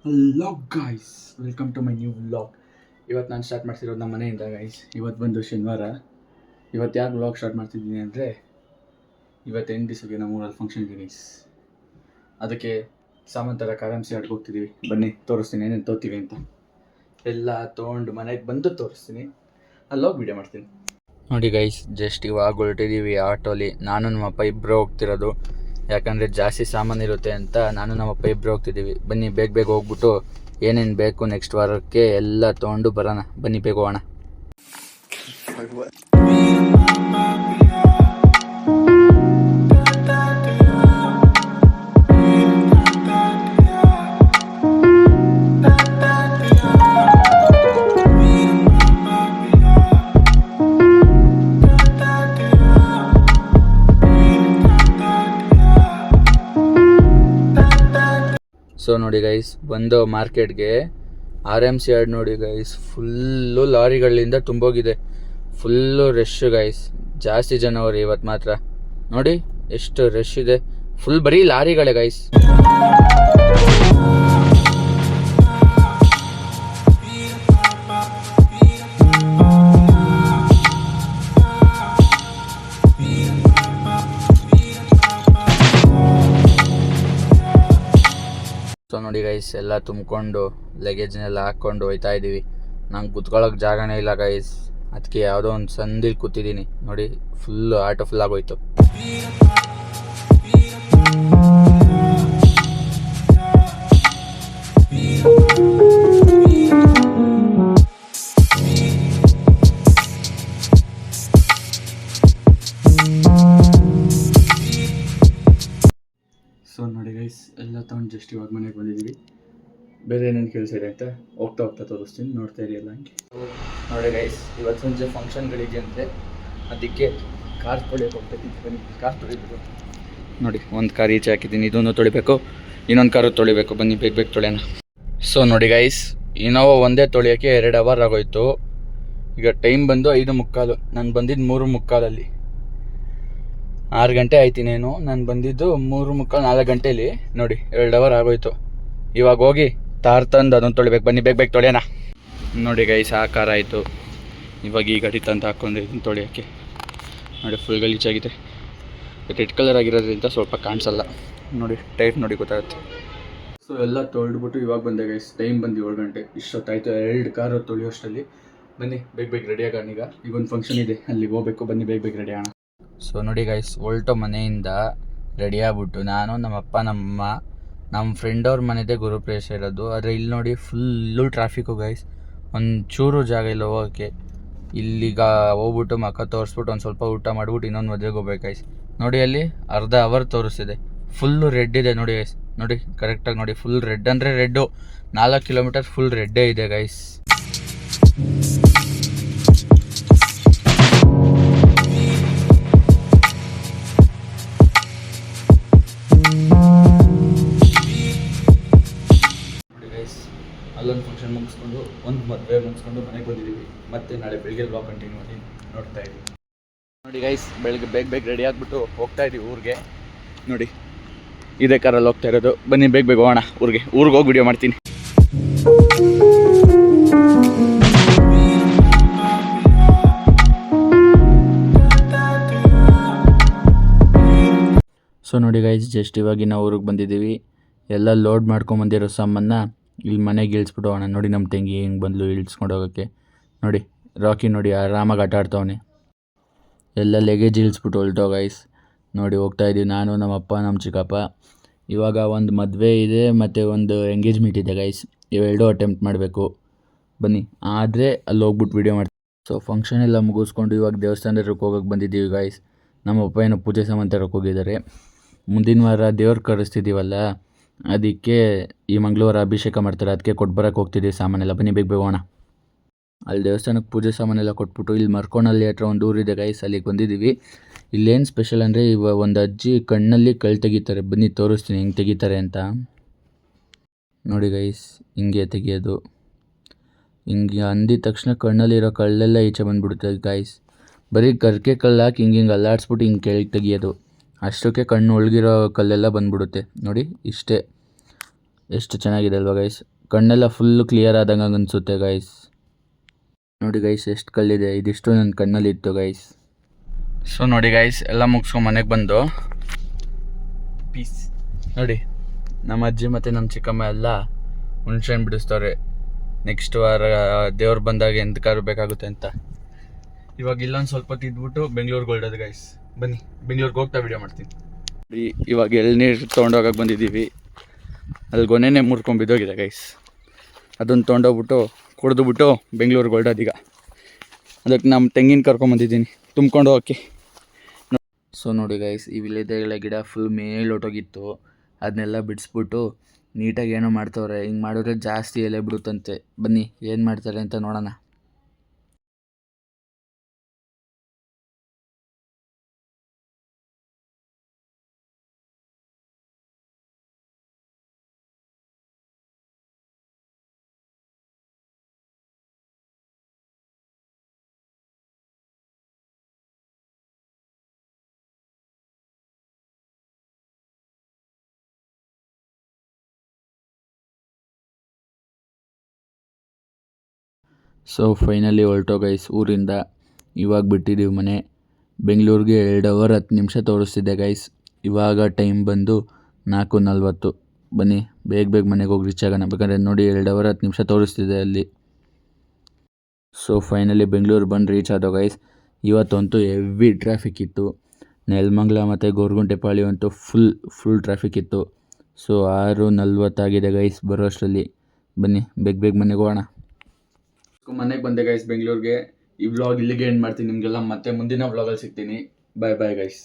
Hello guys, welcome to my new vlog. ಇವತ್ತು ನಾನು start ಮಾಡ್ತಿರೋದು ನಮ್ಮ ಮನೆಯಿಂದ ಗಾಯ್ಸ್. ಇವತ್ತು ಬಂದು ಶನಿವಾರ. ಇವತ್ತು ಯಾಕೆ ವ್ಲಾಗ್ ಸ್ಟಾರ್ಟ್ ಮಾಡ್ತಿದ್ದೀನಿ ಅಂದರೆ ಇವತ್ತು 8 ದಿವಸಕ್ಕೆ ನಮ್ಮ ಊರಲ್ಲಿ ಫಂಕ್ಷನ್ಗೆ ಗೈಸ್. ಅದಕ್ಕೆ ಸಾಮಾನು ತರಕ್ಕೆ ಆರಾಮ್ಸಿ ಆಡ್ಗೆ ಹೋಗ್ತಿದ್ದೀವಿ. ಬನ್ನಿ ತೋರಿಸ್ತೀನಿ ಏನೇನು ತೋತೀವಿ ಅಂತ. ಎಲ್ಲ ತೊಗೊಂಡು ಮನೆಗೆ ಬಂದು ತೋರಿಸ್ತೀನಿ. ಅಲ್ಲಿ ಹೋಗಿ ವೀಡಿಯೋ ಮಾಡ್ತೀನಿ. ನೋಡಿ ಗೈಸ್, ಜಸ್ಟ್ ಇವಾಗ ಹೊರಟಿದ್ದೀವಿ ಆಟೋಲಿ. ನಾನು ನಮ್ಮಪ್ಪ ಇಬ್ಬರು ಹೋಗ್ತಿರೋದು. ಯಾಕಂದರೆ ಜಾಸ್ತಿ ಸಾಮಾನು ಇರುತ್ತೆ ಅಂತ ನಾನು ನಮ್ಮಪ್ಪ ಇಬ್ಬರು ಹೋಗ್ತಿದ್ದೀವಿ. ಬನ್ನಿ ಬೇಗ ಬೇಗ ಹೋಗ್ಬಿಟ್ಟು ಏನೇನು ಬೇಕು ನೆಕ್ಸ್ಟ್ ವಾರಕ್ಕೆ ಎಲ್ಲ ತೊಗೊಂಡು ಬರೋಣ. ಬನ್ನಿ ಬೇಗ ಹೋಗೋಣ. ಸೊ ನೋಡಿ ಗೈಸ್, ಬಂದು ಮಾರ್ಕೆಟ್ಗೆ RMC ಯಾರ್ಡ್ ನೋಡಿ ಗೈಸ್, ಫುಲ್ಲು ಲಾರಿಗಳಿಂದ ತುಂಬೋಗಿದೆ. ಫುಲ್ಲು ರಶ್ ಗೈಸ್, ಜಾಸ್ತಿ ಜನ ಅವ್ರಿ ಇವತ್ತು ಮಾತ್ರ. ನೋಡಿ ಎಷ್ಟು ರಶ್ ಇದೆ, ಫುಲ್ ಬರೀ ಲಾರಿಗಳೇ ಗೈಸ್. ಸೊ ನೋಡಿ ಗೈಸ್, ಎಲ್ಲ ತುಂಬಿಕೊಂಡು ಲಗೇಜ್ನೆಲ್ಲ ಹಾಕ್ಕೊಂಡು ಹೋಯ್ತಾ ಇದ್ದೀವಿ. ನಂಗೆ ಕುತ್ಕೊಳ್ಳೋಕೆ ಜಾಗನೇ ಇಲ್ಲ ಗೈಸ್, ಅದಕ್ಕೆ ಯಾವುದೋ ಒಂದು ಸಂದಿಲ್ ಕೂತಿದ್ದೀನಿ. ನೋಡಿ ಫುಲ್ಲು ಆಟೋ ಫುಲ್ ಆಗೋಯ್ತು. ಸೊ ನೋಡಿ ಗೈಸ್, ಎಲ್ಲ ತೊಗೊಂಡು ಜಸ್ಟ್ ಇವಾಗ ಮನೆಗೆ ಬಂದಿದ್ದೀವಿ. ಬೇರೆ ಏನೇನು ಕೆಲಸ ಇದೆ ಅಂತ ಹೋಗ್ತಾ ಹೋಗ್ತಾ ತೋರಿಸ್ತೀನಿ, ನೋಡ್ತಾ ಇದೆಯಲ್ಲ ಹಂಗೆ. ನೋಡಿ ಗೈಸ್, ಇವತ್ತು ಸಂಜೆ ಫಂಕ್ಷನ್ಗಳಿಗೆ ಅಂತೆ, ಅದಕ್ಕೆ ಕಾರ್ ತೊಳಿಯೋಕೆ ಹೋಗ್ತಾಯಿದ್ದೀನಿ. ಬನ್ನಿ ಕಾರ್ ತೊಳಿಬೇಕು. ನೋಡಿ ಒಂದು ಕಾರ್ ಈಚೆ ಹಾಕಿದ್ದೀನಿ, ಇದನ್ನು ತೊಳಿಬೇಕು, ಇನ್ನೊಂದು ಕಾರು ತೊಳಿಬೇಕು. ಬನ್ನಿ ಬೇಗ ಬೇಗ ತೊಳೆಯೋಣ. ಸೊ ನೋಡಿ ಗೈಸ್, ಇನೋವಾ ಒಂದೇ ತೊಳಿಯೋಕ್ಕೆ 2 ಅವರ್ ಆಗೋಯ್ತು. ಈಗ ಟೈಮ್ ಬಂದು 5:45. ನಾನು ಬಂದಿದ್ದು 3:45. 6 ಗಂಟೆ ಆಯ್ತಿನೇನು. ನಾನು ಬಂದಿದ್ದು 3:45 4 ಗಂಟೆಯಲ್ಲಿ. ನೋಡಿ 2 ಅವರ್ ಆಗೋಯ್ತು. ಇವಾಗ ಹೋಗಿ ತಾರ್ ತಂದು ಅದನ್ನು ತೊಳಿಬೇಕು. ಬನ್ನಿ ಬೇಗ ಬೇಗ ತೊಳೆಯೋಣ. ನೋಡಿ ಗೈಸ್, ಆ ಕಾರ್ ಆಯಿತು. ಇವಾಗ ಈ ಗಾಡಿ ತಂದು ಹಾಕ್ಕೊಂಡು ಇದನ್ನು ತೊಳೆಯೋಕ್ಕೆ. ನೋಡಿ ಫುಲ್ ಗಲೀಜಾಗಿದೆ. ರೆಡ್ ಕಲರ್ ಆಗಿರೋದ್ರಿಂದ ಸ್ವಲ್ಪ ಕಾಣಿಸಲ್ಲ. ನೋಡಿ ಟೈರ್ ನೋಡಿ ಗೊತ್ತಾಗುತ್ತೆ. ಸೊ ಎಲ್ಲ ತೊಳೆದ್ಬಿಟ್ಟು ಇವಾಗ ಬಂದೆ ಗೈಸ್. ಟೈಮ್ ಬಂದು 7 ಗಂಟೆ. ಇಷ್ಟೊತ್ತಾಯಿತು 2 ಕಾರು ತೊಳೆಯೋಷ್ಟರಲ್ಲಿ. ಬನ್ನಿ ಬೇಗ ಬೇಗ ರೆಡಿ ಆಗೋಣ. ಈಗ ಒಂದು ಫಂಕ್ಷನ್ ಇದೆ, ಅಲ್ಲಿಗೆ ಹೋಗ್ಬೇಕು. ಬನ್ನಿ ಬೇಗ ಬೇಗ ರೆಡಿ ಆಗೋಣ. ಸೊ ನೋಡಿ ಗೈಸ್, ಹೊಲ್ಟೋ ಮನೆಯಿಂದ ರೆಡಿ ಆಗ್ಬಿಟ್ಟು ನಾನು ನಮ್ಮಪ್ಪ ನಮ್ಮ ಫ್ರೆಂಡ್ ಅವ್ರ ಮನೆದೇ ಗುರುಪ್ರವೇಶ ಇರೋದು. ಆದರೆ ಇಲ್ಲಿ ನೋಡಿ ಫುಲ್ಲು ಟ್ರಾಫಿಕ್ಕು ಗೈಸ್, ಒಂಚೂರು ಜಾಗ ಇಲ್ಲ ಹೋಗೋಕ್ಕೆ. ಇಲ್ಲಿಗ ಹೋಗ್ಬಿಟ್ಟು ಮಕ್ಕ ತೋರಿಸ್ಬಿಟ್ಟು ಒಂದು ಸ್ವಲ್ಪ ಊಟ ಮಾಡಿಬಿಟ್ಟು ಇನ್ನೊಂದು ಮದುವೆಗೆ ಹೋಗ್ಬೇಕು ಗೈಸ್. ನೋಡಿ ಅಲ್ಲಿ ಅರ್ಧ ಅವರ್ ತೋರಿಸ್ತಿದೆ. ಫುಲ್ಲು ರೆಡ್ ಇದೆ ನೋಡಿ ಗೈಸ್. ನೋಡಿ ಕರೆಕ್ಟಾಗಿ ನೋಡಿ, ಫುಲ್ ರೆಡ್ ಅಂದರೆ ರೆಡ್ಡು. 4 ಕಿಲೋಮೀಟರ್ ಫುಲ್ ರೆಡ್ಡೇ ಇದೆ ಗೈಸ್. ಅಲ್ಲೊಂದು ಫಂಕ್ಷನ್ ಮುಗಿಸ್ಕೊಂಡು ಒಂದು ಮದುವೆ ಮುಗಿಸ್ಕೊಂಡು ಮನೆಗೆ ಬಂದಿದ್ದೀವಿ. ಮತ್ತೆ ನಾಳೆ ಬೆಳಿಗ್ಗೆ ವ್ಲಾಗ್ ಕಂಟಿನ್ಯೂ ಮಾಡಿ ನೋಡ್ತಾ ಇದ್ದೀವಿ. ನೋಡಿ ಗೈಸ್, ಬೆಳಗ್ಗೆ ಬೇಗ ಬೇಗ ರೆಡಿ ಆಗಿಬಿಟ್ಟು ಹೋಗ್ತಾ ಇದ್ದೀವಿ ಊರಿಗೆ. ನೋಡಿ ಇದೇ ಕಾರಲ್ಲಿ ಹೋಗ್ತಾ ಇರೋದು. ಬನ್ನಿ ಬೇಗ ಬೇಗ ಹೋಗೋಣ ಊರಿಗೆ ಹೋಗಿ ವಿಡಿಯೋ ಮಾಡ್ತೀನಿ. ಸೊ ನೋಡಿ ಗೈಸ್, ಜಸ್ಟ್ ಇವಾಗಿನ ಊರಿಗೆ ಬಂದಿದ್ದೀವಿ. ಎಲ್ಲ ಲೋಡ್ ಮಾಡ್ಕೊಂಬಂದಿರೋ ಸಾಮಾನ ಇಲ್ಲಿ ಮನೆಗೆ ಇಳಿಸ್ಬಿಟ್ಟು ಹೋಗೋಣ. ನೋಡಿ ನಮ್ಮ ತಂಗಿ ಹೆಂಗೆ ಬಂದ್ಲು ಇಳಿಸ್ಕೊಂಡು ಹೋಗೋಕ್ಕೆ. ನೋಡಿ ರಾಕಿ ನೋಡಿ ಆರಾಮಾಗಿ ಆಟ ಆಡ್ತವನೆ. ಎಲ್ಲ ಲಗೇಜ್ ಇಳಿಸ್ಬಿಟ್ಟು ಹೊಲ್ಟೋ ಗೈಸ್. ನೋಡಿ ಹೋಗ್ತಾ ಇದ್ದೀವಿ ನಾನು, ನಮ್ಮಪ್ಪ, ನಮ್ಮ ಚಿಕ್ಕಪ್ಪ. ಇವಾಗ ಒಂದು ಮದುವೆ ಇದೆ ಮತ್ತು ಒಂದು ಎಂಗೇಜ್ಮೆಂಟ್ ಇದೆ ಗೈಸ್. ಇವೆರಡೂ ಅಟೆಂಪ್ಟ್ ಮಾಡಬೇಕು. ಬನ್ನಿ, ಆದರೆ ಅಲ್ಲಿ ಹೋಗ್ಬಿಟ್ಟು ವೀಡಿಯೋ ಮಾಡ್ತೀವಿ. ಸೊ ಫಂಕ್ಷನ್ ಎಲ್ಲ ಮುಗಿಸ್ಕೊಂಡು ಇವಾಗ ದೇವಸ್ಥಾನಕ್ಕೆ ಹೋಗೋಕ್ಕೆ ಬಂದಿದ್ದೀವಿ ಗೈಸ್. ನಮ್ಮಪ್ಪ ಏನೋ ಪೂಜೆ ಸಾಮಾನು ತರಕ್ಕೆ ಹೋಗಿದ್ದಾರೆ. ಮುಂದಿನ ವಾರ ದೇವ್ರು ಕರೆಸ್ತಿದ್ದೀವಲ್ಲ, ಅದಕ್ಕೆ ಈ ಮಂಗಳವಾರ ಅಭಿಷೇಕ ಮಾಡ್ತಾರೆ. ಅದಕ್ಕೆ ಕೊಟ್ಟು ಬರೋಕ್ಕೆ ಹೋಗ್ತಿದ್ದೀವಿ ಸಾಮಾನೆಲ್ಲ. ಬನ್ನಿ ಬೇಗ ಬೇಗೋಣ. ಅಲ್ಲಿ ದೇವಸ್ಥಾನಕ್ಕೆ ಪೂಜೆ ಸಾಮಾನೆಲ್ಲ ಕೊಟ್ಬಿಟ್ಟು ಇಲ್ಲಿ ಮರ್ಕೋಣಲ್ಲಿ ಹತ್ರ ಒಂದು ಊರಿದೆ ಗೈಸ್, ಅಲ್ಲಿಗೆ ಬಂದಿದ್ದೀವಿ. ಇಲ್ಲೇನು ಸ್ಪೆಷಲ್ ಅಂದರೆ ಇವಾಗ ಒಂದು ಅಜ್ಜಿ ಕಣ್ಣಲ್ಲಿ ಕಳ್ಳು ತೆಗಿತಾರೆ. ಬನ್ನಿ ತೋರಿಸ್ತೀನಿ ಹೆಂಗೆ ತೆಗಿತಾರೆ ಅಂತ. ನೋಡಿ ಗೈಸ್, ಹಿಂಗೆ ತೆಗಿಯೋದು. ಹಿಂಗೆ ಅಂದಿದ ತಕ್ಷಣ ಕಣ್ಣಲ್ಲಿರೋ ಕಳ್ಳೆಲ್ಲ ಈಚೆ ಬಂದುಬಿಡುತ್ತೆ ಗೈಸ್. ಬರೀ ಗರಿಕೆ ಕಲ್ಲು ಹಾಕಿ ಹಿಂಗೆ ಅಲ್ಲಾಡಿಸ್ಬಿಟ್ಟು ಹಿಂಗೆ ಕೆಳಗೆ ತೆಗಿಯೋದು. ಅಷ್ಟಕ್ಕೆ ಕಣ್ಣು ಒಳಗಿರೋ ಕಲ್ಲೆಲ್ಲ ಬಂದ್ಬಿಡುತ್ತೆ. ನೋಡಿ ಇಷ್ಟೇ. ಎಷ್ಟು ಚೆನ್ನಾಗಿದೆ ಅಲ್ವಾ ಗೈಸ್, ಕಣ್ಣೆಲ್ಲ ಫುಲ್ಲು ಕ್ಲಿಯರ್ ಆದಂಗೆ ಅನಿಸುತ್ತೆ ಗೈಸ್. ನೋಡಿ ಗೈಸ್ ಎಷ್ಟು ಕಲ್ಲಿದೆ, ಇದಿಷ್ಟು ನನ್ನ ಕಣ್ಣಲ್ಲಿ ಇತ್ತು ಗೈಸ್. ಸೊ ನೋಡಿ ಗೈಸ್, ಎಲ್ಲ ಮುಗಿಸ್ಕೊಂಡು ಮನೆಗೆ ಬಂದು ಪೀಸ್ ನೋಡಿ, ನಮ್ಮ ಅಜ್ಜಿ ಮತ್ತು ನಮ್ಮ ಚಿಕ್ಕಮ್ಮ ಎಲ್ಲ ಹುಣ್ಸೆಹಣ್ಣು ಬಿಡಿಸ್ತವ್ರೆ. ನೆಕ್ಸ್ಟ್ ವಾರ ದೇವ್ರು ಬಂದಾಗ ಎಂತಕ್ಕಾದ್ರು ಬೇಕಾಗುತ್ತೆ ಅಂತ. ಇವಾಗ ಇಲ್ಲೊಂದು ಸ್ವಲ್ಪ ತಿದ್ಬಿಟ್ಟು ಬೆಂಗಳೂರಿಗೆ ಹೊರಡೋದು ಗೈಸ್. ಬನ್ನಿ ಬೆಂಗಳೂರಿಗೆ ಹೋಗ್ತಾ ವಿಡಿಯೋ ಮಾಡ್ತೀನಿ. ಇವಾಗ ಎಳ್ನೀರು ತೊಗೊಂಡೋಗಕ್ಕೆ ಬಂದಿದ್ದೀವಿ. ಅಲ್ಲಿ ಗೊನೆನೇ ಮುರ್ಕೊಂಡು ಬಿದ್ದೋಗಿದೆ ಗೈಸ್. ಅದನ್ನು ತೊಗೊಂಡೋಗ್ಬಿಟ್ಟು ಕುಡಿದ್ಬಿಟ್ಟು ಬೆಂಗಳೂರಿಗೆ ಹೊರಡೋದೀಗ. ಅದಕ್ಕೆ ನಮ್ಮ ತೆಂಗಿನ ಕರ್ಕೊಂಬಂದಿದ್ದೀನಿ ತುಂಬ್ಕೊಂಡು ಹೋಗೋಕ್ಕೆ. ಸೊ ನೋಡಿ ಗೈಸ್, ಈ ವಿಳ್ಯದೆಲೆ ಗಿಡ ಫುಲ್ ಮೇಲೊಟ್ಟೋಗಿತ್ತು. ಅದನ್ನೆಲ್ಲ ಬಿಡಿಸ್ಬಿಟ್ಟು ನೀಟಾಗಿ ಏನೋ ಮಾಡ್ತವ್ರೆ. ಹಿಂಗೆ ಮಾಡಿದ್ರೆ ಜಾಸ್ತಿ ಎಲೆ ಬಿಡುತ್ತಂತೆ. ಬನ್ನಿ ಏನು ಮಾಡ್ತಾರೆ ಅಂತ ನೋಡೋಣ. ಸೊ ಫೈನಲಿ ಹೊರಟೋ ಗೈಸ್ ಊರಿಂದ. ಇವಾಗ ಬಿಟ್ಟಿದ್ದೀವಿ ಮನೆ. ಬೆಂಗಳೂರಿಗೆ 2 ಅವರ್ 10 ನಿಮಿಷ ತೋರಿಸ್ತಿದ್ದೆ ಗೈಸ್. ಇವಾಗ ಟೈಮ್ ಬಂದು 4:40. ಬನ್ನಿ ಬೇಗ ಮನೆಗೆ ಹೋಗಿ ರೀಚ್ ಆಗೋಣ. ಬೇಕಂದರೆ ನೋಡಿ 2 ಅವರ್ 10 ನಿಮಿಷ ತೋರಿಸ್ತಿದೆ ಅಲ್ಲಿ. ಸೊ ಫೈನಲಿ ಬೆಂಗಳೂರು ಬಂದು ರೀಚ್ ಆದೋ ಗೈಸ್. ಇವತ್ತಂತೂ ಹೆವಿ ಟ್ರಾಫಿಕ್ ಇತ್ತು. ನೆಲಮಂಗಲ ಮತ್ತು ಗೋರ್ಗುಂಟೆಪಾಳ್ಯ ಅಂತೂ ಫುಲ್ ಟ್ರಾಫಿಕ್ ಇತ್ತು. ಸೊ 6:40 ಆಗಿದೆ ಗೈಸ್ ಬರೋ ಅಷ್ಟರಲ್ಲಿ. ಬನ್ನಿ ಬೇಗ ಮನೆಗೆ ಹೋಗೋಣ. ಮನೆಗೆ ಬಂದೆ ಗೈಸ್ ಬೆಂಗಳೂರಿಗೆ. ಈ ವ್ಲಾಗ್ ಇಲ್ಲಿಗೆ ಎಂಡ್ ಮಾಡ್ತೀನಿ. ನಿಮಗೆಲ್ಲ ಮತ್ತೆ ಮುಂದಿನ ವ್ಲಾಗಲ್ಲಿ ಸಿಗ್ತೀನಿ. Bye guys.